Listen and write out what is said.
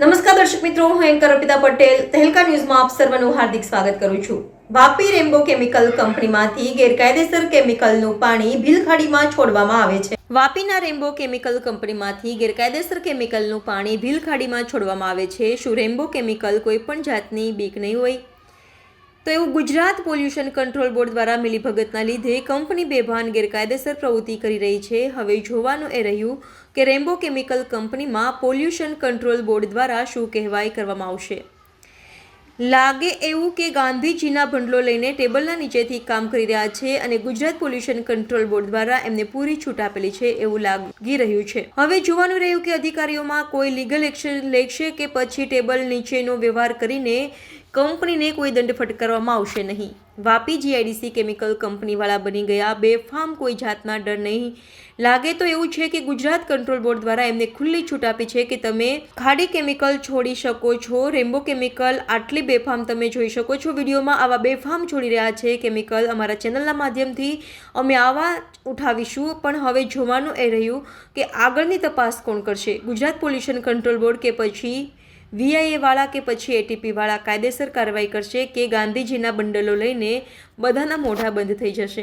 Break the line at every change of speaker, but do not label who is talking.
નમસ્કાર દર્શક મિત્રો, હું એન્કર અર્પિતા પટેલ તહેલકા ન્યૂઝમાં આપ સર્વનું હાર્દિક સ્વાગત કરું છું। વાપી રેમ્બો કેમિકલ કંપનીમાંથી ગેરકાયદેસર કેમિકલનું પાણી ભીલખાડીમાં છોડવામાં આવે છે। વાપીના રેમ્બો કેમિકલ કંપનીમાંથી ગેરકાયદેસર કેમિકલનું પાણી ભીલખાડીમાં છોડવામાં આવે છે। શું રેમ્બો કેમિકલ કોઈ પણ જાતની બીક નહીં હોય? તો એવું ગુજરાત પોલ્યુશન કંટ્રોલ બોર્ડ દ્વારા મિલીભગતના લીધે કંપની બેભાન ગેરકાયદેસર પ્રવૃત્તિ કરી રહી છે। હવે જોવાનું એ રહ્યું કે રેમ્બો કેમિકલ કંપનીમાં પોલ્યુશન કંટ્રોલ બોર્ડ દ્વારા શું કહેવાય કરવામાં આવશે। લાગે એવું કે ગાંધીજીના ભંડલો લઈને ટેબલના નીચેથી કામ કરી રહ્યા છે અને ગુજરાત પોલ્યુશન કંટ્રોલ બોર્ડ દ્વારા એમને પૂરી છૂટ આપેલી છે એવું લાગી રહ્યું છે। હવે જોવાનું રહ્યું કે અધિકારીઓમાં કોઈ લીગલ એક્શન લેશે કે પછી ટેબલ નીચેનો વ્યવહાર કરીને કંપનીને કોઈ દંડ ફટકારવામાં આવશે નહીં। વાપી જીઆઈડીસી કેમિકલ કંપનીવાળા બની ગયા બેફામ, કોઈ જાતના ડર નહીં। લાગે તો એવું છે કે ગુજરાત કંટ્રોલ બોર્ડ દ્વારા એમને ખુલ્લી છૂટ આપી છે કે તમે ખાડી કેમિકલ છોડી શકો છો। રેમ્બો કેમિકલ આટલી બેફામ તમે જોઈ શકો છો વિડીયોમાં, આવા બેફામ છોડી રહ્યા છે કેમિકલ। અમારા ચેનલના માધ્યમથી અમે આવા ઉઠાવીશું, પણ હવે જોવાનું એ રહ્યું કે આગળની તપાસ કોણ કરશે, ગુજરાત પોલ્યુશન કંટ્રોલ બોર્ડ કે પછી વીઆઈએ વાળા કે પછી એટીપી વાળા કાયદેસર કાર્યવાહી કરશે કે ગાંધીજીના બંડલો લઈને બધાના મોઢા બંધ થઈ જશે।